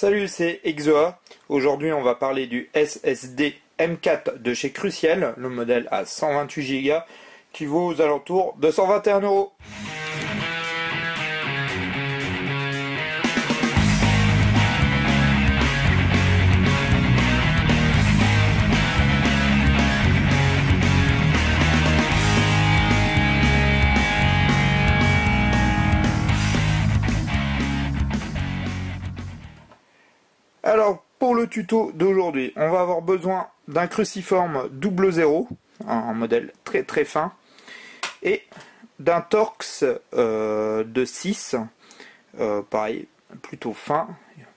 Salut, c'est Exoa. Aujourd'hui, on va parler du SSD M4 de chez Crucial, le modèle à 128 Go qui vaut aux alentours de 121 €. Alors, pour le tuto d'aujourd'hui, on va avoir besoin d'un cruciforme double zéro, un modèle très très fin, et d'un Torx de 6, pareil, plutôt fin.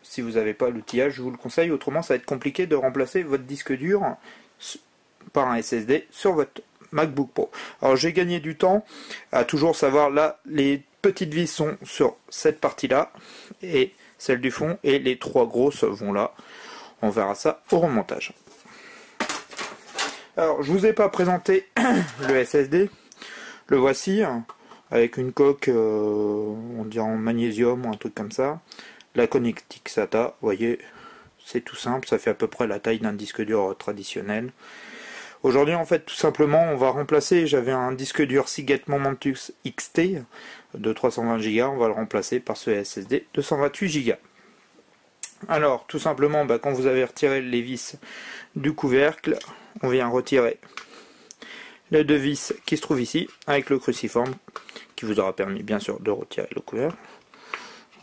Si vous n'avez pas l'outillage, je vous le conseille, autrement ça va être compliqué de remplacer votre disque dur par un SSD sur votre MacBook Pro. Alors j'ai gagné du temps à toujours savoir, là, les petites vis sont sur cette partie-là, et celle du fond, et les trois grosses vont là. On verra ça au remontage. Alors, je vous ai pas présenté le SSD. Le voici, avec une coque, on dirait en magnésium ou un truc comme ça. La connectique SATA, vous voyez, c'est tout simple, ça fait à peu près la taille d'un disque dur traditionnel. Aujourd'hui, en fait, tout simplement, on va remplacer, j'avais un disque dur Seagate Momentus XT de 320 Go, on va le remplacer par ce SSD de 128 Go. Alors, tout simplement, quand vous avez retiré les vis du couvercle, on vient retirer les deux vis qui se trouvent ici, avec le cruciforme, qui vous aura permis, bien sûr, de retirer le couvercle.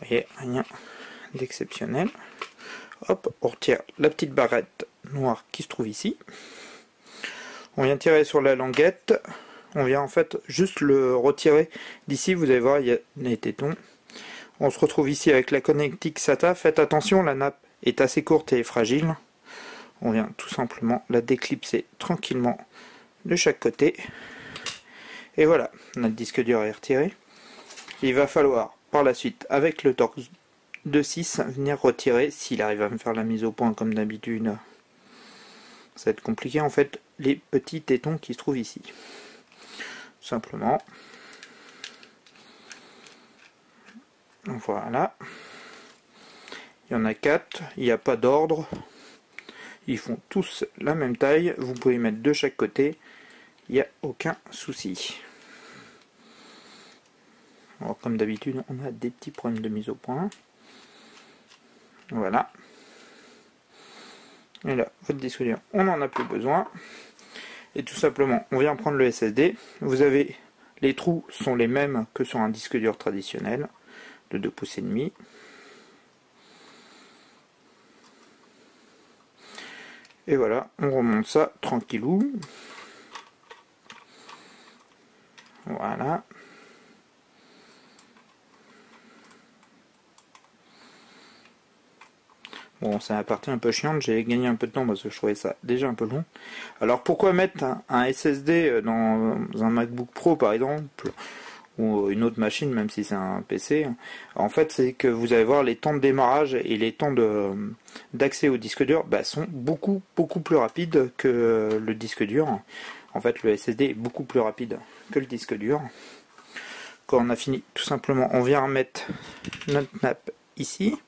Vous voyez, rien d'exceptionnel. Hop, on retire la petite barrette noire qui se trouve ici. On vient tirer sur la languette. On vient en fait juste le retirer d'ici. Vous allez voir, il y a les tétons. On se retrouve ici avec la connectique SATA. Faites attention, la nappe est assez courte et fragile. On vient tout simplement la déclipser tranquillement de chaque côté. Et voilà, notre disque dur est retiré. Il va falloir par la suite, avec le Torx de 6, venir retirer, s'il arrive à me faire la mise au point comme d'habitude. Ça va être compliqué en fait, les petits tétons qui se trouvent ici. Simplement. Voilà. Il y en a 4, il n'y a pas d'ordre. Ils font tous la même taille. Vous pouvez mettre de chaque côté. Il n'y a aucun souci. Alors, comme d'habitude, on a des petits problèmes de mise au point. Voilà. Et là, votre disque dur, on n'en a plus besoin. Et tout simplement, on vient prendre le SSD. Vous avez, les trous sont les mêmes que sur un disque dur traditionnel de 2,5 pouces. Et voilà, on remonte ça tranquillou. Voilà. Bon, c'est la partie un peu chiante, j'ai gagné un peu de temps parce que je trouvais ça déjà un peu long. Alors pourquoi mettre un SSD dans un MacBook Pro par exemple, ou une autre machine, même si c'est un PC? En fait, c'est que vous allez voir, les temps de démarrage et les temps d'accès au disque dur sont beaucoup plus rapides que le disque dur. En fait, le SSD est beaucoup plus rapide que le disque dur. Quand on a fini, tout simplement, on vient remettre notre nappe ici.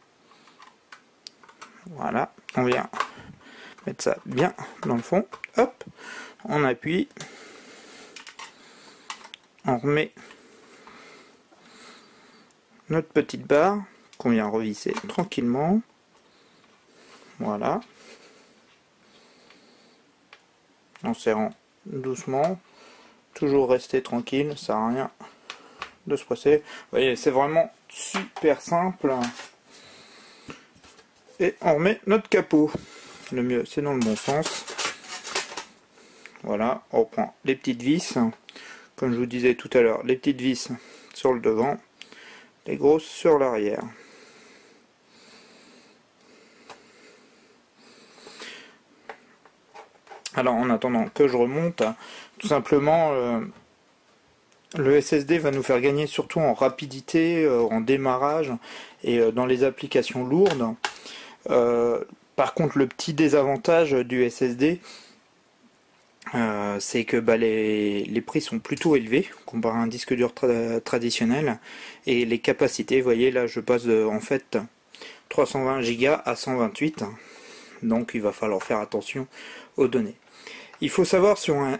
Voilà, on vient mettre ça bien dans le fond. Hop, on appuie. On remet notre petite barre qu'on vient revisser tranquillement. Voilà. En serrant doucement. Toujours rester tranquille, ça sert à rien de se presser. Vous voyez, c'est vraiment super simple. Et on remet notre capot. Le mieux, c'est dans le bon sens. Voilà, on reprend les petites vis. Comme je vous disais tout à l'heure, les petites vis sur le devant, les grosses sur l'arrière. Alors, en attendant que je remonte, tout simplement, le SSD va nous faire gagner surtout en rapidité, en démarrage et dans les applications lourdes. Par contre, le petit désavantage du SSD, c'est que les prix sont plutôt élevés comparé à un disque dur traditionnel, et les capacités, vous voyez là je passe en fait 320 Go à 128, donc il va falloir faire attention aux données. Il faut savoir sur un,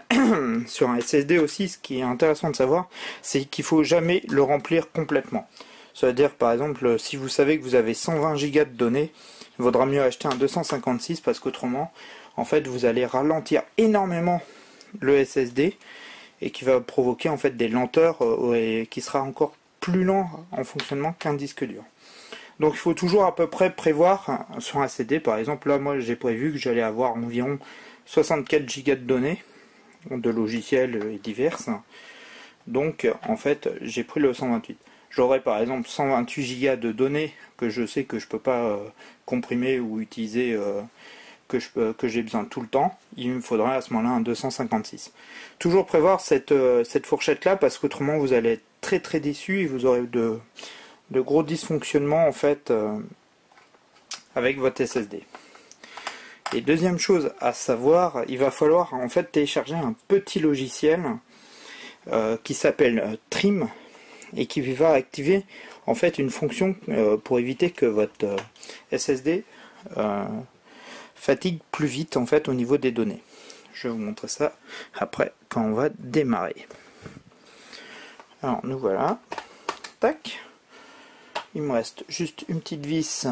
sur un SSD aussi, ce qui est intéressant de savoir, c'est qu'il ne faut jamais le remplir complètement. C'est-à-dire par exemple, si vous savez que vous avez 120 Go de données, il vaudra mieux acheter un 256 parce qu'autrement, en fait, vous allez ralentir énormément le SSD et qui va provoquer en fait des lenteurs et qui sera encore plus lent en fonctionnement qu'un disque dur. Donc il faut toujours à peu près prévoir sur un SSD. Par exemple, là, moi j'ai prévu que j'allais avoir environ 64 Go de données, de logiciels et divers. Donc en fait, j'ai pris le 128. J'aurai par exemple 128 Go de données que je sais que je peux pas comprimer ou utiliser, que j'ai besoin tout le temps. Il me faudrait à ce moment-là un 256. Toujours prévoir cette fourchette là parce qu'autrement vous allez être très très déçu et vous aurez de gros dysfonctionnements en fait avec votre SSD. Et deuxième chose à savoir, il va falloir en fait télécharger un petit logiciel qui s'appelle Trim et qui va activer en fait une fonction pour éviter que votre SSD fatigue plus vite en fait au niveau des données. Je vais vous montrer ça après quand on va démarrer. Alors nous voilà. Tac. Il me reste juste une petite vis,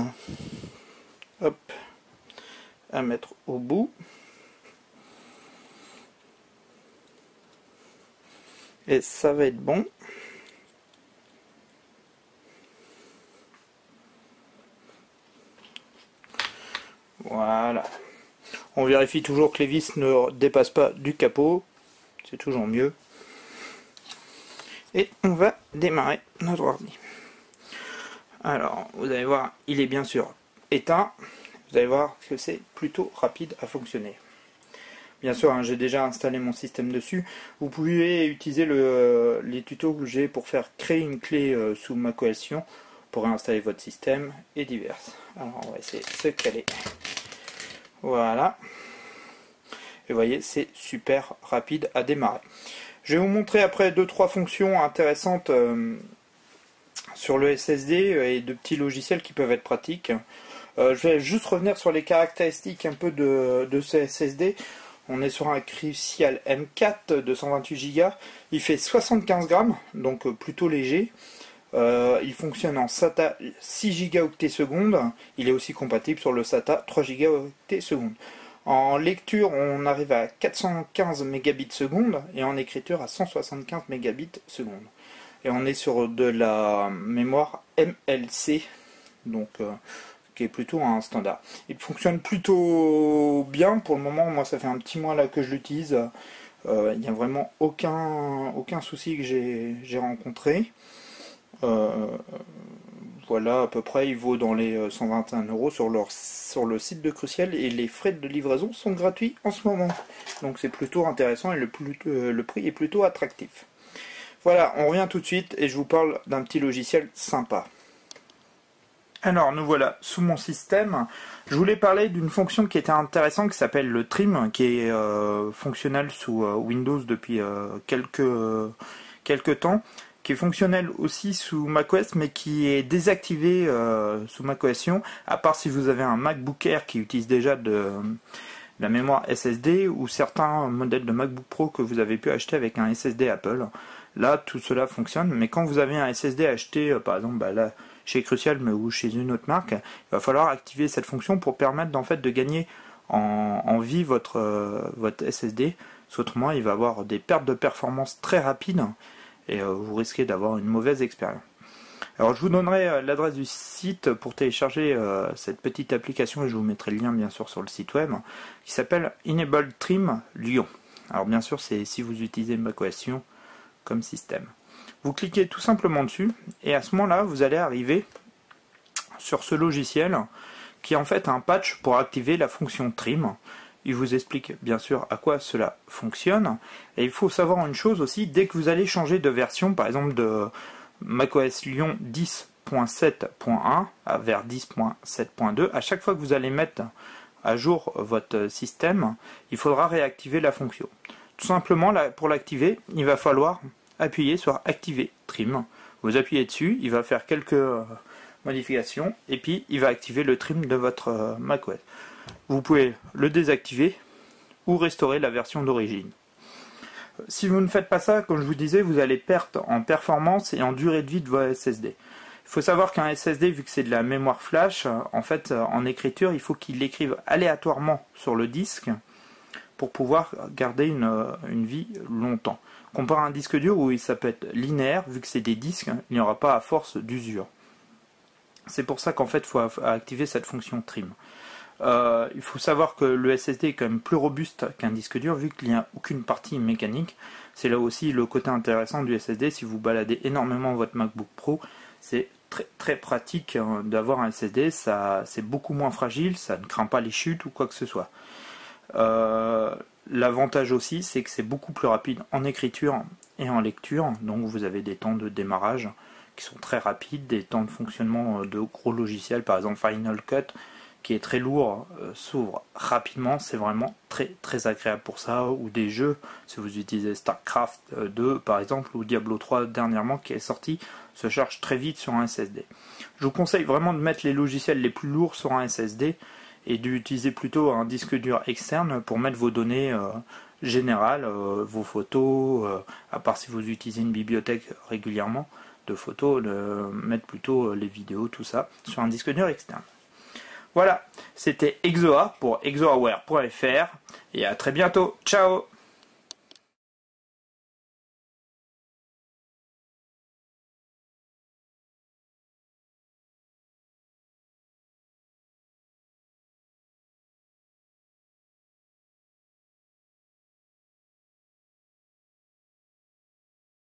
hop, à mettre au bout. Et ça va être bon. Voilà. On vérifie toujours que les vis ne dépassent pas du capot. C'est toujours mieux. Et on va démarrer notre ordi. Alors, vous allez voir, il est bien sûr éteint. Vous allez voir que c'est plutôt rapide à fonctionner. Bien sûr, hein, j'ai déjà installé mon système dessus. Vous pouvez utiliser les tutos que j'ai pour faire créer une clé sous macOS Lion pour réinstaller votre système et diverses. Alors, on va essayer de se caler. Voilà. Et vous voyez, c'est super rapide à démarrer. Je vais vous montrer après 2-3 fonctions intéressantes sur le SSD et de petits logiciels qui peuvent être pratiques. Je vais juste revenir sur les caractéristiques un peu de ce SSD. On est sur un Crucial M4 de 128 Go. Il fait 75 grammes, donc plutôt léger. Il fonctionne en SATA 6 Go secondes. Il est aussi compatible sur le SATA 3 Go secondes. En lecture, on arrive à 415 mégabits seconde et en écriture à 175 mégabits seconde. Et on est sur de la mémoire MLC, donc qui est plutôt un standard. Il fonctionne plutôt bien pour le moment. Moi, ça fait un petit mois là que je l'utilise. Il n'y a vraiment aucun souci que j'ai rencontré. Voilà, à peu près, il vaut dans les 121 € sur le site de Crucial et les frais de livraison sont gratuits en ce moment. Donc c'est plutôt intéressant et le prix est plutôt attractif. Voilà, on revient tout de suite et je vous parle d'un petit logiciel sympa. Alors nous voilà sous mon système. Je voulais parler d'une fonction qui était intéressante qui s'appelle le Trim, qui est fonctionnel sous Windows depuis quelques temps, qui est fonctionnel aussi sous macOS mais qui est désactivé sous macOS Lion, à part si vous avez un MacBook Air qui utilise déjà de la mémoire SSD ou certains modèles de MacBook Pro que vous avez pu acheter avec un SSD Apple. Là tout cela fonctionne, mais quand vous avez un SSD acheté par exemple là chez Crucial mais ou chez une autre marque, il va falloir activer cette fonction pour permettre en fait de gagner en vie votre SSD. Autrement il va avoir des pertes de performance très rapides et vous risquez d'avoir une mauvaise expérience. Alors je vous donnerai l'adresse du site pour télécharger cette petite application et je vous mettrai le lien bien sûr sur le site web qui s'appelle Enable Trim Lion. Alors bien sûr c'est si vous utilisez macOS Lion comme système. Vous cliquez tout simplement dessus et à ce moment-là vous allez arriver sur ce logiciel qui est en fait un patch pour activer la fonction Trim. Il vous explique bien sûr à quoi cela fonctionne. Et il faut savoir une chose aussi, dès que vous allez changer de version, par exemple de macOS Lion 10.7.1 vers 10.7.2, à chaque fois que vous allez mettre à jour votre système, il faudra réactiver la fonction. Tout simplement, là, pour l'activer, il va falloir appuyer sur Activer Trim. Vous appuyez dessus, il va faire quelques modification, et puis il va activer le trim de votre macOS. Vous pouvez le désactiver ou restaurer la version d'origine. Si vous ne faites pas ça, comme je vous disais, vous allez perdre en performance et en durée de vie de votre SSD. Il faut savoir qu'un SSD, vu que c'est de la mémoire flash, en fait, en écriture, il faut qu'il l'écrive aléatoirement sur le disque pour pouvoir garder une vie longtemps. Comparé à un disque dur où ça peut être linéaire, vu que c'est des disques, il n'y aura pas à force d'usure. C'est pour ça qu'en fait, il faut activer cette fonction trim. Il faut savoir que le SSD est quand même plus robuste qu'un disque dur, vu qu'il n'y a aucune partie mécanique. C'est là aussi le côté intéressant du SSD. Si vous baladez énormément votre MacBook Pro, c'est très pratique d'avoir un SSD. C'est beaucoup moins fragile, ça ne craint pas les chutes ou quoi que ce soit. L'avantage aussi, c'est que c'est beaucoup plus rapide en écriture et en lecture. Donc vous avez des temps de démarrage qui sont très rapides, des temps de fonctionnement de gros logiciels, par exemple Final Cut, qui est très lourd, s'ouvre rapidement. C'est vraiment très agréable pour ça. Ou des jeux, si vous utilisez StarCraft 2 par exemple, ou Diablo 3 dernièrement qui est sorti, se charge très vite sur un SSD. Je vous conseille vraiment de mettre les logiciels les plus lourds sur un SSD et d'utiliser plutôt un disque dur externe pour mettre vos données générales, vos photos, à part si vous utilisez une bibliothèque régulièrement de photos, mettre plutôt les vidéos, tout ça, sur un disque dur externe. Voilà, c'était Exoa pour exoaware.fr et à très bientôt. Ciao!